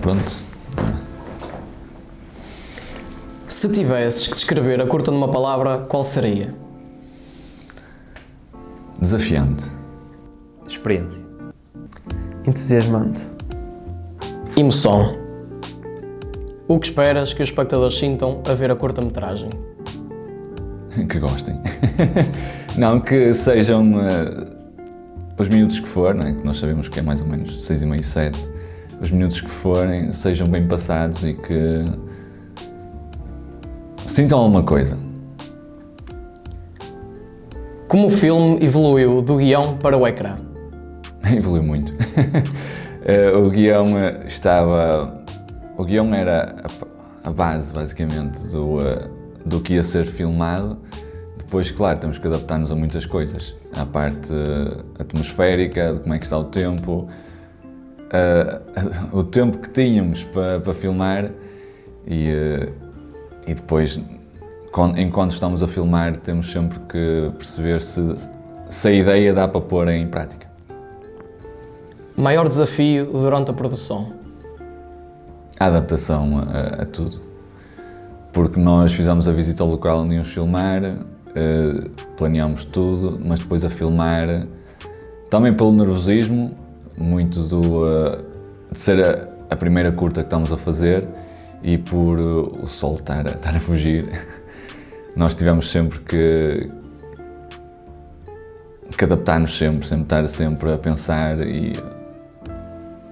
pronto. Se tivesses que descrever a curta numa palavra, qual seria? Desafiante. Experiência. Entusiasmante. Emoção. O que esperas que os espectadores sintam a ver a curta-metragem? Que gostem. Não, que sejam os minutos que for, não é? Que nós sabemos que é mais ou menos 6,5, 7. Os minutos que forem sejam bem passados e que sintam alguma coisa. Como o filme evoluiu do guião para o ecrã? Evoluiu muito. O guião era a base, basicamente, do que ia ser filmado. Depois, claro, temos que adaptar-nos a muitas coisas. À parte atmosférica, de como é que está o tempo, o tempo que tínhamos para filmar e depois, enquanto estamos a filmar, temos sempre que perceber se a ideia dá para pôr em prática. Maior desafio durante a produção? A adaptação a tudo. Porque nós fizemos a visita ao local onde íamos filmar, planeámos tudo, mas depois a filmar, também pelo nervosismo, muito de ser a primeira curta que estamos a fazer e por o sol estar a fugir, nós tivemos sempre que adaptar-nos sempre estar sempre a pensar e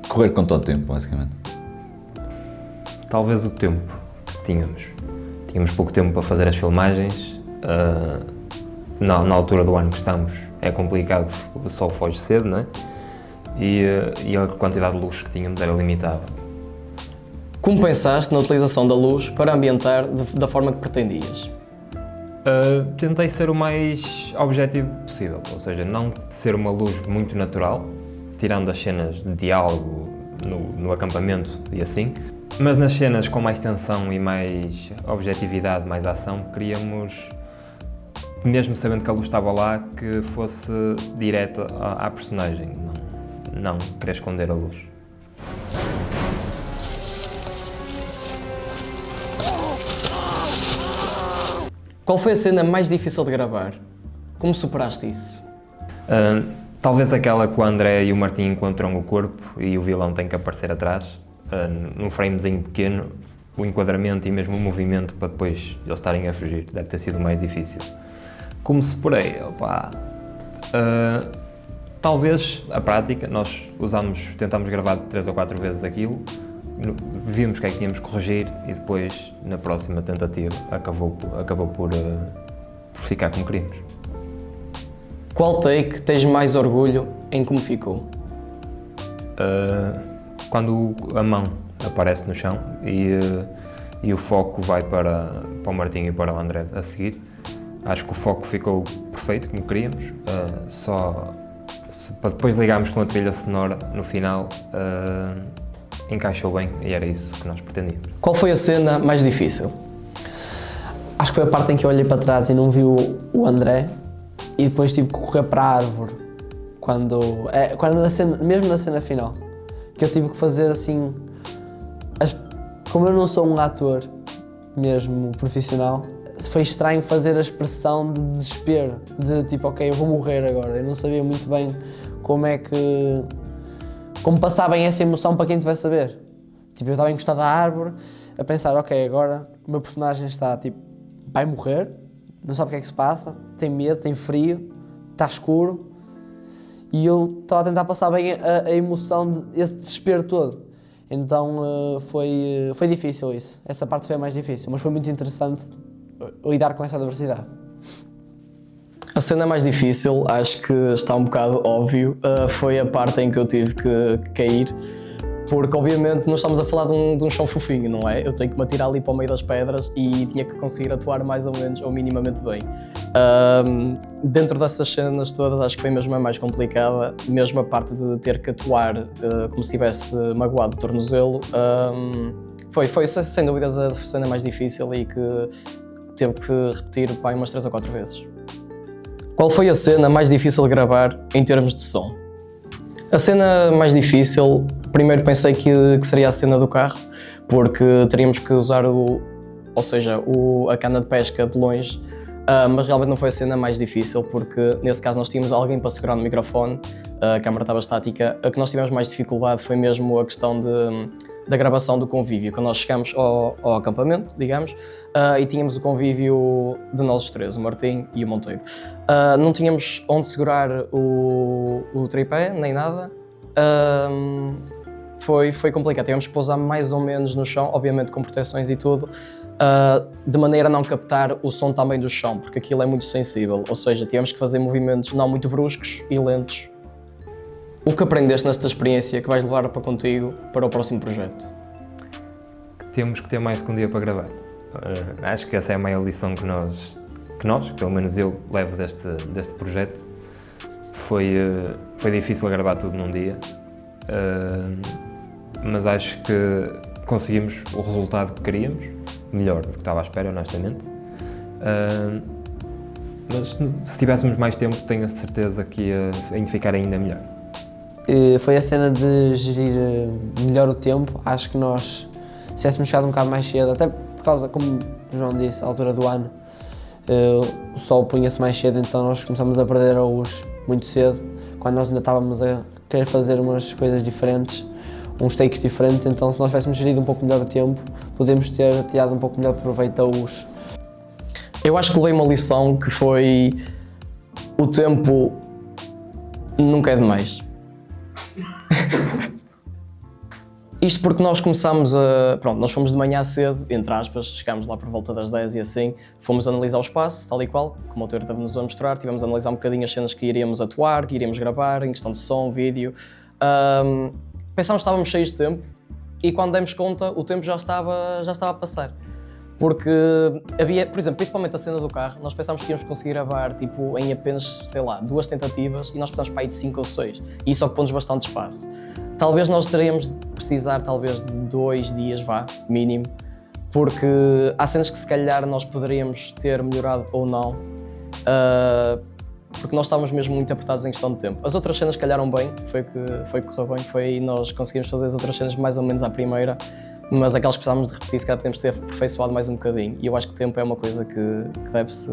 correr contra o tempo, basicamente. Talvez o tempo que tínhamos. Tínhamos pouco tempo para fazer as filmagens. Na altura do ano que estamos é complicado porque o sol foge cedo, não é? E a quantidade de luz que tínhamos era limitada. Como pensaste na utilização da luz para ambientar da forma que pretendias? Tentei ser o mais objetivo possível, ou seja, não ser uma luz muito natural, tirando as cenas de diálogo no acampamento e assim, mas nas cenas com mais tensão e mais objetividade, mais ação, queríamos, mesmo sabendo que a luz estava lá, que fosse direta à personagem, não querer esconder a luz. Qual foi a cena mais difícil de gravar? Como superaste isso? Talvez aquela que o André e o Martim encontram o corpo e o vilão tem que aparecer atrás, num framezinho pequeno, o enquadramento e mesmo o movimento para depois eles estarem a fugir, deve ter sido o mais difícil. Como superei? Talvez a prática, nós tentámos gravar 3 ou 4 vezes aquilo, vimos o que é que tínhamos que corrigir e depois, na próxima tentativa, acabou por ficar como queríamos. Qual take tens mais orgulho em como ficou? Quando a mão aparece no chão e o foco vai para o Martim e para o André a seguir, acho que o foco ficou perfeito, como queríamos, para depois ligarmos com a trilha sonora no final, encaixou bem e era isso que nós pretendíamos. Qual foi a cena mais difícil? Acho que foi a parte em que eu olhei para trás e não vi o André e depois tive que correr para a árvore. Mesmo na cena final, que eu tive que fazer assim, como eu não sou um ator mesmo profissional, foi estranho fazer a expressão de desespero, de tipo, ok, eu vou morrer agora. Eu não sabia muito bem como passar bem essa emoção para quem estivesse a ver. Tipo, eu estava encostado à árvore a pensar, ok, agora o meu personagem está tipo, vai morrer, não sabe o que é que se passa, tem medo, tem frio, está escuro e eu estava a tentar passar bem a emoção desse desespero todo. Então foi difícil isso, essa parte foi a mais difícil, mas foi muito interessante lidar com essa adversidade. A cena mais difícil, acho que está um bocado óbvio, foi a parte em que eu tive que cair, porque obviamente não estamos a falar de um chão fofinho, não é? Eu tenho que me atirar ali para o meio das pedras e tinha que conseguir atuar mais ou menos ou minimamente bem. Dentro dessas cenas todas, acho que foi mesmo a mais complicada, mesmo a parte de ter que atuar como se tivesse magoado o tornozelo. Foi sem dúvidas a cena mais difícil e que teve que repetir umas 3 ou 4 vezes. Qual foi a cena mais difícil de gravar em termos de som? A cena mais difícil primeiro pensei que seria a cena do carro, porque teríamos que usar a cana de pesca de longe, mas realmente não foi a cena mais difícil, porque nesse caso nós tínhamos alguém para segurar no microfone, a câmara estava estática. A que nós tivemos mais dificuldade foi mesmo a questão da gravação do convívio, quando nós chegamos ao acampamento, digamos, e tínhamos o convívio de nós os três, o Martim e o Monteiro. Não tínhamos onde segurar o tripé, nem nada. Foi complicado, tivemos que pousar mais ou menos no chão, obviamente com proteções e tudo, de maneira a não captar o som também do chão, porque aquilo é muito sensível, ou seja, tivemos que fazer movimentos não muito bruscos e lentos. O que aprendeste nesta experiência que vais levar para contigo para o próximo projeto? Temos que ter mais que um dia para gravar. Acho que essa é a maior lição que nós, pelo menos eu, levo deste projeto. Foi difícil gravar tudo num dia, mas acho que conseguimos o resultado que queríamos, melhor do que estava à espera, honestamente. Mas se tivéssemos mais tempo, tenho a certeza que ia ficar ainda melhor. Foi a cena de gerir melhor o tempo. Acho que nós, se tivéssemos chegado um bocado mais cedo, até por causa, como o João disse, a altura do ano, o sol punha-se mais cedo, então nós começamos a perder a luz muito cedo, quando nós ainda estávamos a querer fazer umas coisas diferentes, uns takes diferentes. Então se nós tivéssemos gerido um pouco melhor o tempo, podemos ter tirado um pouco melhor proveito da luz. Eu acho que levei uma lição que foi: o tempo nunca é demais. Isto porque nós começámos nós fomos de manhã cedo, entre aspas, chegámos lá por volta das 10 e assim, fomos analisar o espaço, tal e qual, como o autor estava-nos a mostrar, tivemos a analisar um bocadinho as cenas que iríamos atuar, que iríamos gravar, em questão de som, vídeo. Pensámos que estávamos cheios de tempo e quando demos conta, o tempo já estava a passar. Porque havia, por exemplo, principalmente a cena do carro, nós pensámos que íamos conseguir gravar tipo, em apenas, 2 tentativas e nós precisamos para aí de 5 ou 6, e isso ocupou-nos bastante espaço. Talvez nós teríamos de precisar de 2 dias, mínimo, porque há cenas que se calhar nós poderíamos ter melhorado ou não, porque nós estávamos mesmo muito apertados em questão de tempo. As outras cenas calharam bem, foi que correu bem, nós conseguimos fazer as outras cenas mais ou menos à primeira, mas aquelas que precisávamos de repetir, se calhar podemos ter aperfeiçoado mais um bocadinho, e eu acho que o tempo é uma coisa que deve-se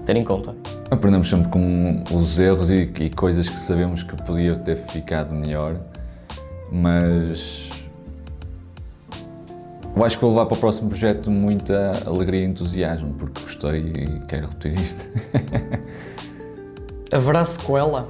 ter em conta. Aprendemos sempre com os erros e coisas que sabemos que podia ter ficado melhor, mas eu acho que vou levar para o próximo projeto muita alegria e entusiasmo, porque gostei e quero repetir isto. Haverá sequela?